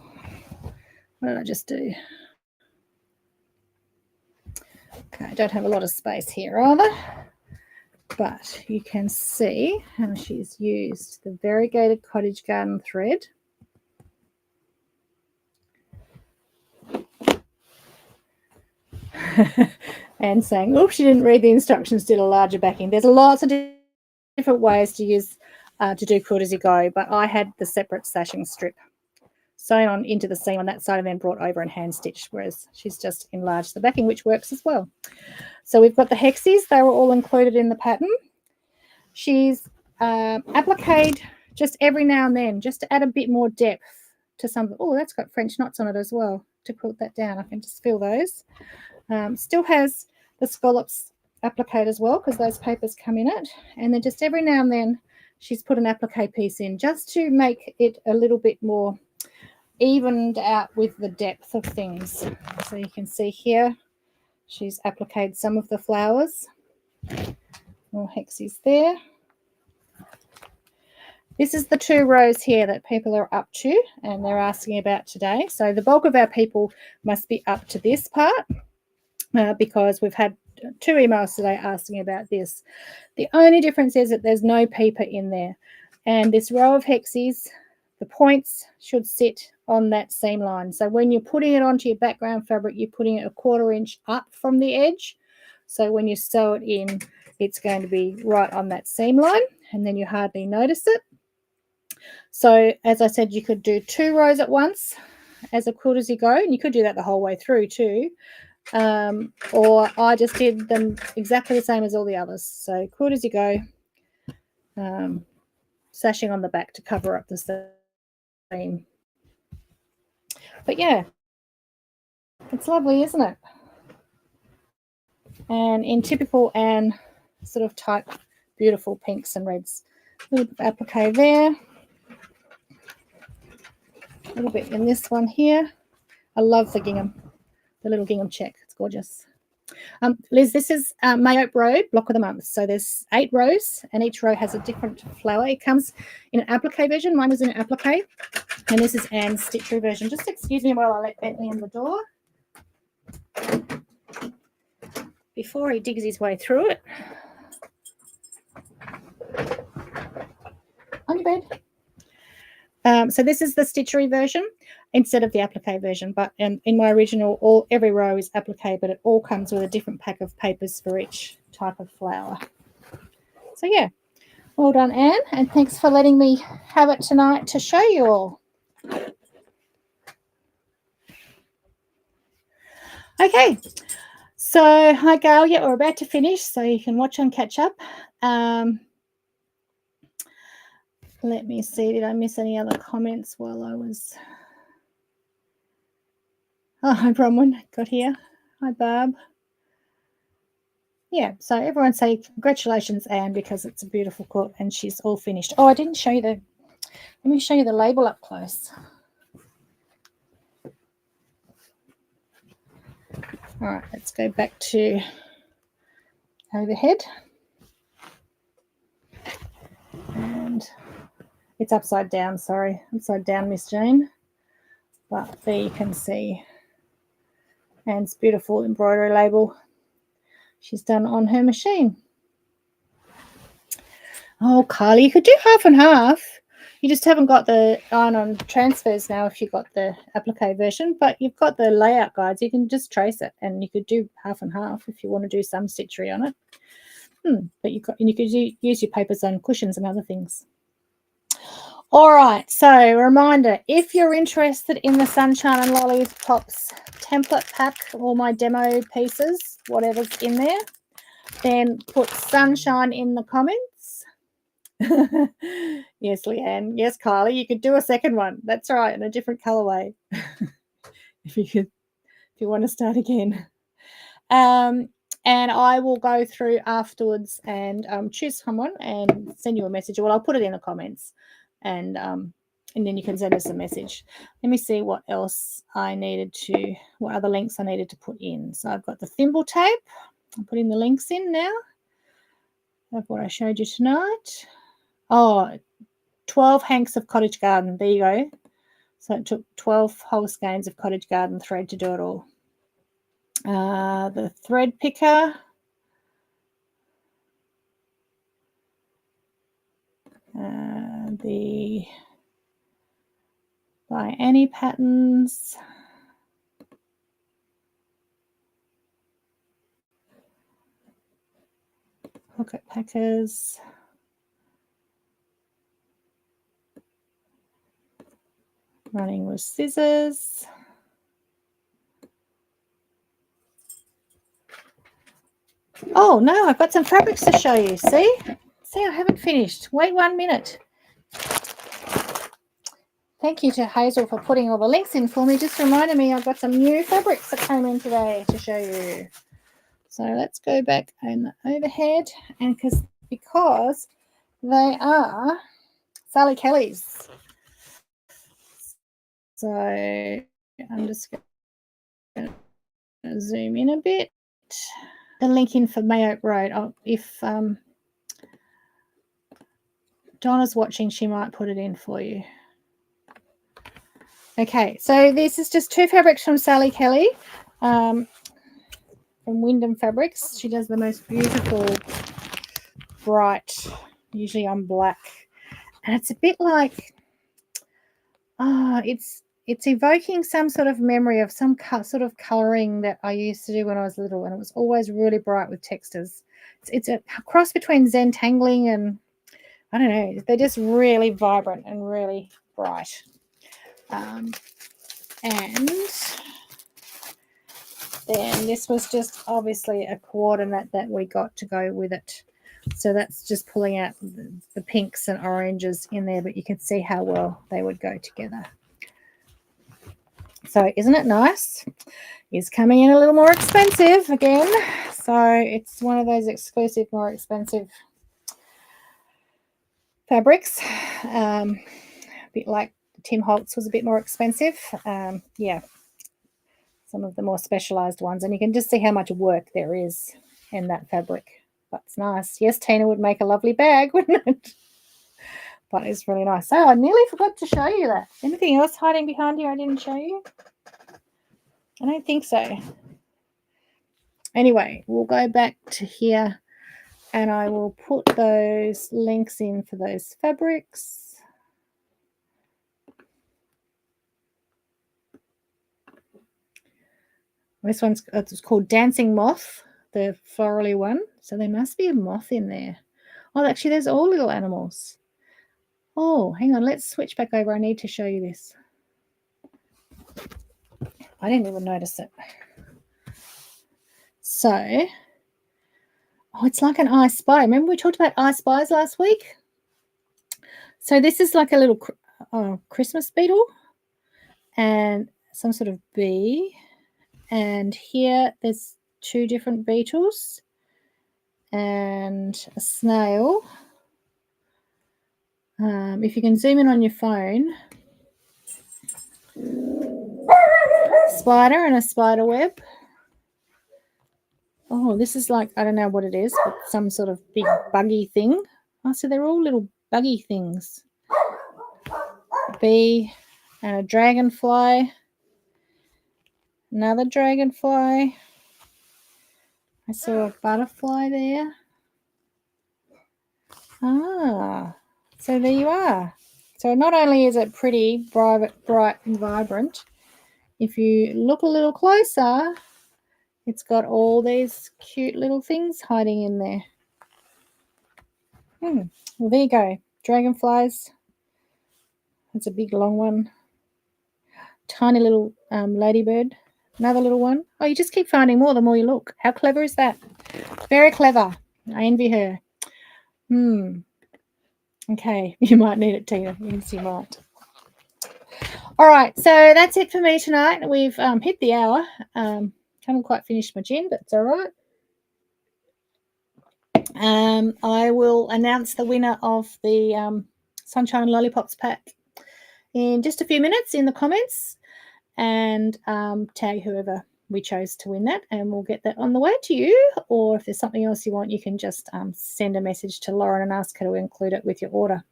what did I just do? Okay, I don't have a lot of space here either, but you can see how she's used the variegated cottage garden thread. And saying, oh, she didn't read the instructions, did a larger backing. There's lots of different ways to use to do quilt as you go, but I had the separate sashing strip sewn on into the seam on that side and then brought over and hand stitched, whereas she's just enlarged the backing, which works as well. So we've got the hexes. They were all included in the pattern. She's appliqued just every now and then just to add a bit more depth to some. Oh, that's got French knots on it as well to quilt that down. I can just feel those. Still has the scallops appliqued as well because those papers come in it. And then just every now and then she's put an applique piece in just to make it a little bit more evened out with the depth of things. So you can see here she's appliqued some of the flowers. More hexes there. This is the 2 rows here that people are up to and they're asking about today. So the bulk of our people must be up to this part because we've had 2 emails today asking about this. The only difference is that there's no paper in there. And this row of hexes, the points should sit on that seam line. So when you're putting it onto your background fabric, you're putting it 1/4 inch up from the edge. So when you sew it in, it's going to be right on that seam line and then you hardly notice it. So as I said, you could do 2 rows at once as a quilt as you go, and you could do that the whole way through too. Or I just did them exactly the same as all the others. So quilt as you go, sashing on the back to cover up the seam. But yeah, it's lovely, isn't it? And in typical Anne sort of type, beautiful pinks and reds. A little bit of applique there. A little bit in this one here. I love the gingham, the little gingham check. It's gorgeous. Liz, this is Mayope Road, block of the month. So there's 8 rows and each row has a different flower. It comes in an applique version. Mine was in an applique. And this is Anne's stitchery version. Just excuse me while I let Bentley in the door before he digs his way through it. On your bed. So this is the stitchery version instead of the applique version. But in my original, every row is applique, but it all comes with a different pack of papers for each type of flower. So yeah, well done, Anne, and thanks for letting me have it tonight to show you all. Okay, so hi Gail, yeah, we're about to finish, so you can watch and catch up. Let me see, did I miss any other comments while I was... Oh, hi Bronwyn, got here. Hi Barb. Yeah, so everyone say congratulations, Anne, because it's a beautiful quilt and she's all finished. Oh, I didn't show you let me show you the label up close. All right, let's go back to overhead. And it's upside down, sorry. Upside down, Miss Jane. But there you can see Anne's beautiful embroidery label she's done on her machine. Oh, Carly, you could do half and half. You just haven't got the iron-on transfers now if you've got the applique version, but you've got the layout guides. You can just trace it, and you could do half and half if you want to do some stitchery on it. But you could use your papers on cushions and other things. All right, so reminder, if you're interested in the Sunshine and Lollipops template pack, all my demo pieces, whatever's in there, then put Sunshine in the comments. Yes, Leanne. Yes, Kylie, you could do a second one. That's right, in a different colorway. if you want to start again. And I will go through afterwards and choose someone and send you a message. Well, I'll put it in the comments, and then you can send us a message. Let me see what else what other links I needed to put in. So I've got the thimble tape. I'm putting the links in now of what I showed you tonight. Oh, 12 hanks of cottage garden. There you go. So it took 12 whole skeins of cottage garden thread to do it all. The thread picker. The by Annie patterns. Pocket packers. Running with scissors. Oh no, I've got some fabrics to show you. See, I haven't finished. Wait 1 minute. Thank you to Hazel for putting all the links in for me. Just reminded me I've got some new fabrics that came in today to show you. So let's go back on the overhead, and because they are Sally Kelly's. So I'm just going to zoom in a bit. The link in for Mayoak Road. If Donna's watching, she might put it in for you. Okay, so this is just 2 fabrics from Sally Kelly from Wyndham Fabrics. She does the most beautiful, bright, usually on black. And it's a bit like, it's evoking some sort of memory of some sort of colouring that I used to do when I was little, and it was always really bright with textures. It's a cross between Zen Tangling and, I don't know, they're just really vibrant and really bright. And then this was just obviously a coordinate that we got to go with it. So that's just pulling out the pinks and oranges in there, but you can see how well they would go together. So isn't it nice? It's coming in a little more expensive again. So it's one of those exclusive, more expensive fabrics. A bit like Tim Holtz was a bit more expensive. Yeah, some of the more specialized ones. And you can just see how much work there is in that fabric. That's nice. Yes, Tina would make a lovely bag, wouldn't it? But it's really nice. Oh, I nearly forgot to show you that. Anything else hiding behind here I didn't show you? I don't think so. Anyway, we'll go back to here and I will put those links in for those fabrics. This one's it's called Dancing Moth, the florally one. So there must be a moth in there. Oh, actually, there's all little animals. Oh, hang on. Let's switch back over. I need to show you this. I didn't even notice it. So, oh, it's like an I Spy. Remember we talked about I Spies last week? So this is like a little Christmas beetle and some sort of bee. And here there's 2 different beetles and a snail. If you can zoom in on your phone, spider and a spider web. Oh, this is like, I don't know what it is, but some sort of big buggy thing. Oh, so they're all little buggy things. A bee and a dragonfly. Another dragonfly. I saw a butterfly there. Ah, so there you are. So not only is it pretty, bright and vibrant, if you look a little closer, it's got all these cute little things hiding in there. Well, there you go. Dragonflies. That's a big long one. Tiny little ladybird. Another little one. Oh, you just keep finding more the more you look. How clever is that? Very clever. I envy her. Okay, you might need it, Tina. Yes, you might. All right, so that's it for me tonight. We've hit the hour. Haven't quite finished my gin, but it's all right. I will announce the winner of the Sunshine Lollipops pack in just a few minutes in the comments, and tag whoever we chose to win that, and we'll get that on the way to you. Or if there's something else you want, you can just send a message to Lauren and ask her to include it with your order.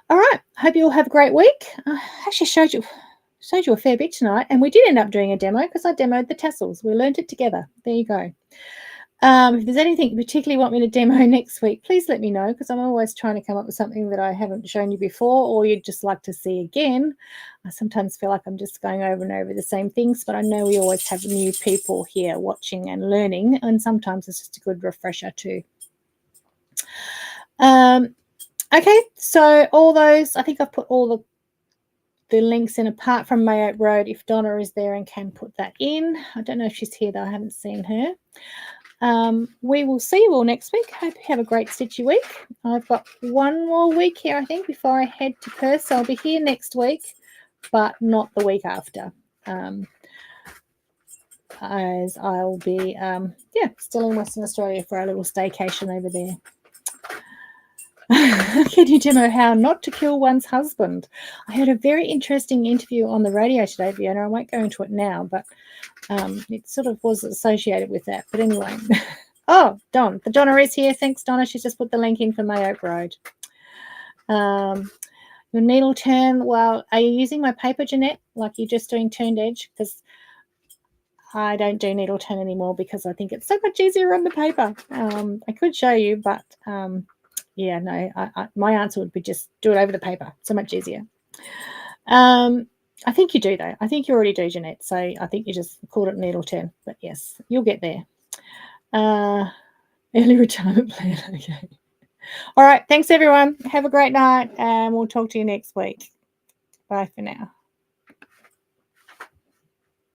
All right, hope you all have a great week. I actually showed you a fair bit tonight, and we did end up doing a demo because I demoed the tassels. We learned it together. There you go. If there's anything you particularly want me to demo next week, please let me know, because I'm always trying to come up with something that I haven't shown you before or you'd just like to see again. I sometimes feel like I'm just going over and over the same things, but I know we always have new people here watching and learning, and sometimes it's just a good refresher too. Okay, so all those, I think I've put all the links in apart from Mayotte Road if Donna is there and can put that in. I don't know if she's here though, I haven't seen her. We will see you all next week. Hope you have a great stitchy week. I've got one more week here, I think, before I head to Perth. So I'll be here next week, but not the week after. As I'll be, still in Western Australia for our little staycation over there. Can you demo how not to kill one's husband? I had a very interesting interview on the radio today, Fiona. I won't go into it now, but it sort of was associated with that. But anyway. Oh, Donna is here. Thanks, Donna. She's just put the link in for Mayotte Road. Your needle turn. Well, are you using my paper, Jeanette? Like you're just doing turned edge? Because I don't do needle turn anymore because I think it's so much easier on the paper. I could show you, but yeah, no, my answer would be just do it over the paper. So much easier. I think you do, though. I think you already do, Jeanette. So I think you just called it needle turn. But yes, you'll get there. Early retirement plan. Okay. All right. Thanks, everyone. Have a great night, and we'll talk to you next week. Bye for now.